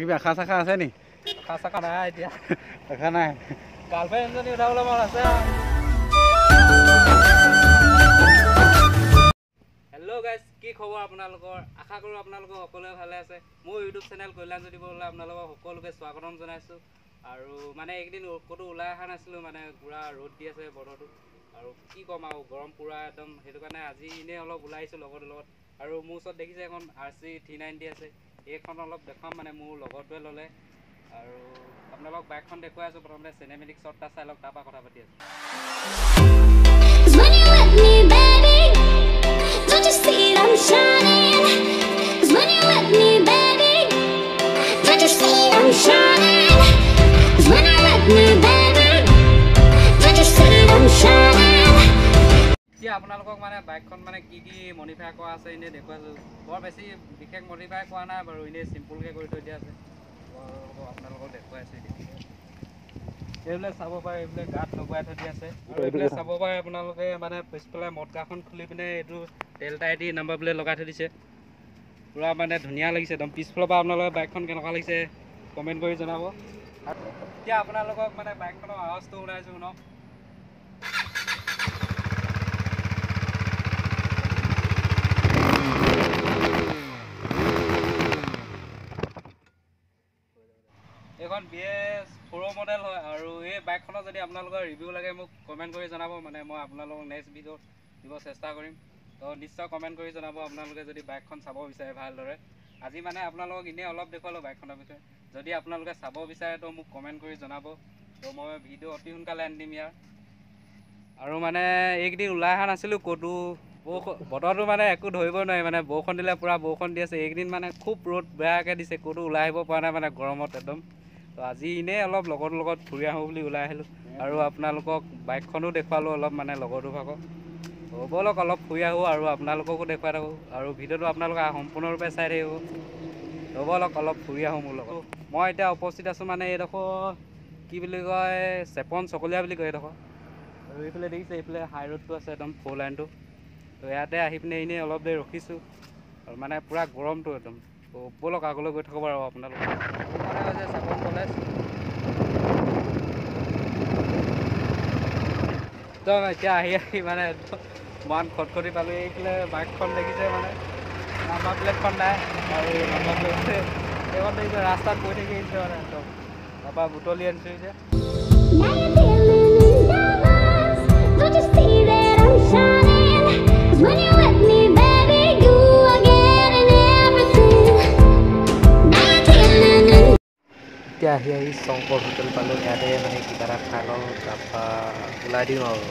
কিবা আশা চাখা আছে নি? আশা চাকা নাই এতিয়া। আশা নাই। গাৰ্লফ্ৰেণ্ড এজনী উঠাবলৈ মন আছে। হেল্ল' গাইজ, কি খবৰ আপোনালোকৰ? আশা কৰোঁ আপোনালোকৰ সকলোৱে ভালে আছে। মোৰ ইউটিউব চেনেল কল্যাণজ্যোতি বৰুৱালৈ আপোনালোকক সকলোকে স্বাগতম জনাইছোঁ। আৰু মানে এইকেইদিন ক'তো ওলাই অহা নাছিলোঁ, মানে পূৰা ৰ'দ দি আছে বতৰটো। আৰু কি ক'ম আৰু, গৰম পূৰা একদম। সেইটো কাৰণে আজি এনেই অলপ ওলাই আহিছোঁ লগৰটোৰ লগত। আৰু মোৰ ওচৰত দেখিছে এখন RC 390 আছে। এইখন অলপ দেখুৱাম, মানে মোৰ লগৰটোৱে ল'লে। আৰু আপোনালোকক বাইকখন দেখুৱাই আছোঁ। প্ৰথমতে চিনেমেটিক শ্বট এটা চাই লওক, তাৰপৰা কথা পাতি আছোঁ। এতিয়া আপোনালোকক মানে বাইকখন মানে কি মডিফাই কৰা আছে এনেই দেখুৱাইছোঁ। বৰ বেছি বিশেষ মডিফাই কৰা নাই বাৰু, এনেই চিম্পুলকৈ কৰি থৈ দিয়া আছে। আপোনালোকক দেখুৱাইছোঁ এতিয়া। এইবিলাক চাব পাৰে, এইবিলাক গাত লগোৱাই থৈ দিয়া আছে। আৰু এইবিলাক চাব পাৰে আপোনালোকে, মানে পিছফালে মটকাখন খুলি পিনে এইটো ডেল্টা ID নাম্বাৰ প্লেট লগাই থৈ দিছে। পূৰা মানে ধুনীয়া লাগিছে একদম। পিছফালৰ পৰা আপোনালোকে বাইকখন কেনেকুৱা লাগিছে কমেণ্ট কৰি জনাব। এতিয়া আপোনালোকক মানে বাইকখনৰ আৱাজটো শুনাইছোঁ ন। এইখন BS 4 মডেল হয়। আৰু এই বাইকখনৰ যদি আপোনালোকৰ ৰিভিউ লাগে মোক কমেণ্ট কৰি জনাব, মানে মই আপোনালোকক নেক্সট ভিডিঅ'ত দিব চেষ্টা কৰিম। তো নিশ্চয় কমেণ্ট কৰি জনাব আপোনালোকে যদি বাইকখন চাব বিচাৰে ভালদৰে। আজি মানে আপোনালোকক এনেই অলপ দেখুৱালোঁ বাইকখনৰ বিষয়ে। যদি আপোনালোকে চাব বিচাৰে তো মোক কমেণ্ট কৰি জনাব। তো মই ভিডিঅ' অতি সোনকালে আনি দিম ইয়াৰ। আৰু মানে এইকেইদিন ওলাই অহা নাছিলোঁ ক'তো। বতৰটো মানে একো ধৰিব নোৱাৰি, মানে বৰষুণ দিলে পূৰা বৰষুণ দি আছে। এইকেইদিন মানে খুব ৰ'দ বেয়াকৈ দিছে, ক'তো ওলাই আহিব পৰা নাই মানে গৰমত একদম। তো আজি এনেই অলপ লগৰটোৰ লগত ফুৰি আহোঁ বুলি ওলাই আহিলোঁ। আৰু আপোনালোকক বাইকখনো দেখুৱালোঁ অলপ, মানে লগৰটোৰ ভাগৰ। ব'লক অলপ ফুৰি আহোঁ আৰু আপোনালোককো দেখুৱাই থাকোঁ। আৰু ভিডিঅ'টো আপোনালোকে সম্পূৰ্ণৰূপে চাই থাকিব। অলপ ফুৰি আহোঁ মোৰ লগত। মই এতিয়া উপস্থিত আছোঁ মানে এইডোখৰ কি বুলি কয়, চেপন চকলীয়া বুলি কয় এইডোখৰ। আৰু এইফালে দেখিছে, এইফালে হাই ৰোডটো আছে একদম 4 লাইনটো। তো ইয়াতে আহি পিনে এনেই অলপ দেৰি ৰখিছোঁ। আৰু মানে পূৰা গৰমটো একদম। তো ব'লক আগলৈ গৈ থাকোঁ বাৰু আপোনালোক। এইখনে হৈছে চেপন কলেজ। একদম এতিয়া আহি মানে মন খটখটি পালোঁ। এইফালে বাইকখন দেখিছে, মানে নাম্বাৰ প্লেটখন নাই। আৰু নাম্বাৰ প্লেট এইখন দেখিছে ৰাস্তাত বহি থাকি আহিছে মানে একদম। তাৰপৰা বুটলি আনিছোঁ এতিয়া। এতিয়া আহি শংকৰ হোটেল পালোঁ। ইয়াতে মানে কিবা এটা খাই লওঁ, তাৰপৰা ওলাই দিওঁ আৰু।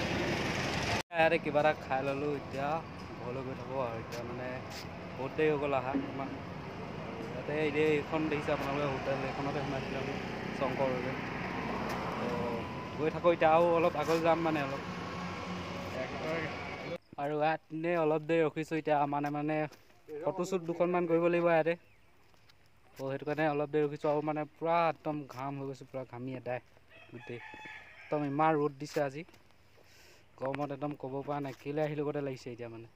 ইয়াতে কিবা এটা খাই ল'লোঁ, এতিয়া ঘৰলৈ গৈ থাকোঁ আৰু। এতিয়া মানে বহুত দেৰি হৈ গ'ল অহা আমাৰ। আৰু ইয়াতে এতিয়া এইখন দেখিছে আপোনালোকে হোটেল, এইখনতে সোমাইছিলোঁ আমি, শংকৰ হোটেল। তো গৈ থাকোঁ এতিয়া, আৰু অলপ আগলৈ যাম মানে অলপ। আৰু ইয়াত এনেই অলপ দেৰি ৰখিছোঁ এতিয়া। মানে ফটোশ্বুট দুখনমান কৰিব লাগিব ইয়াতে। তো সেইটো কাৰণে অলপ দেৰি ৰখিছোঁ। আৰু মানে পূৰা একদম ঘাম হৈ গৈছোঁ, পূৰা ঘামি এদাই গোটেই। একদম ইমান ৰ'দ দিছে আজি, গৰমত একদম ক'ব পৰা নাই। কেলৈ আহিলোঁ গতে লাগিছে এতিয়া মানে।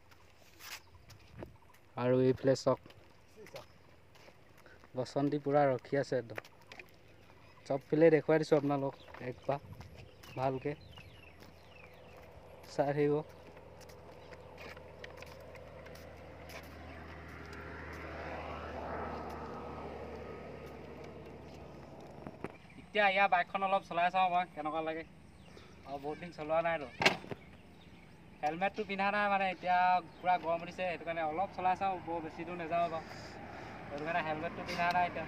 আৰু এইফালে চাওক, বসন্তি পূৰা ৰখি আছে একদম। চবফালে দেখুৱাই দিছোঁ আপোনালোক একবাৰ ভালকৈ চাই থাকিব। এতিয়া ইয়াৰ বাইকখন অলপ চলাই চাওঁ মই কেনেকুৱা লাগে। আৰু বহুত দিন চলোৱা নাইতো। হেলমেটটো পিন্ধা নাই মানে, এতিয়া পূৰা গৰম উঠিছে, সেইটো কাৰণে অলপ চলাই চাওঁ। বৰ বেছি দূৰ নাযাওঁ বাৰু, সেইটো কাৰণে হেলমেটটো পিন্ধা নাই এতিয়া।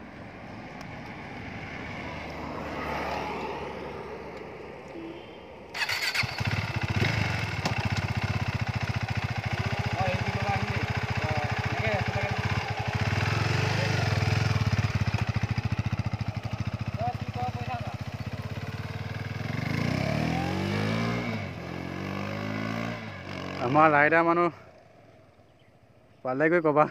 আমাৰ ৰাইডাৰ মানুহ পালেগৈ ক'বা।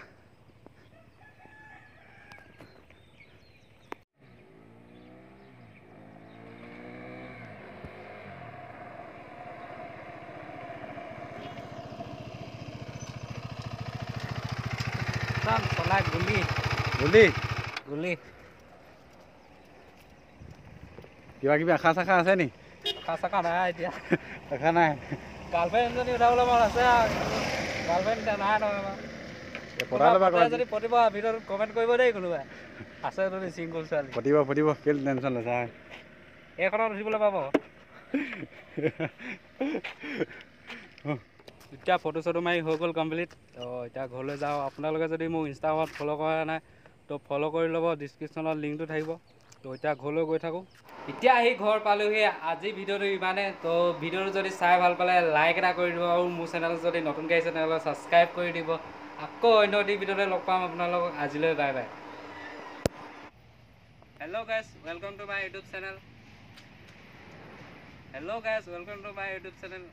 চলাই গুলি গুলি গুলি কিবা কিবি আশা চাশা আছে নি আশা চাকা নাই এতিয়া আশা নাই গাৰ্লফ্ৰেণ্ড এজনী উঠাবলৈ মন আছে গাৰ্লফ্ৰেণ্ড এতিয়া নাই নহয় পতাই ল'বা যদি প্ৰতিভা ভিডিঅ'ত কমেণ্ট কৰিব দেই কোনোবাই আছে যদি চিংগল ছোৱালী পতিব কেলে টেনশ্যন লৈছা এইখনত উঠিবলৈ পাব এতিয়া ফটো চটো মাৰি হৈ গ'ল কমপ্লিট তো এতিয়া ঘৰলৈ যাওঁ আপোনালোকে যদি মোক ইনষ্টাগ্ৰামত ফ'ল' কৰা নাই তো ফ'ল' কৰি ল'ব ডিছক্ৰিপশ্যনত লিংকটো থাকিব তো এতিয়া ঘৰলৈ গৈ থাকোঁ এতিয়া আহি ঘৰ পালোহি আজি ভিডিঅ'টো ইমানে তো ভিডিঅ'টো যদি চাই ভাল পালে লাইক এটা কৰি দিব আৰু মোৰ চেনেল যদি নতুনকৈ আহিছে তেনেহ'লে ছাবস্ক্ৰাইব কৰি দিব আকৌ অন্য এটি ভিডিঅ'তে লগ পাম আপোনালোকক আজিলৈ bye bye hello' guys welcome to my YouTube channel hello' guys welcome to my YouTube channel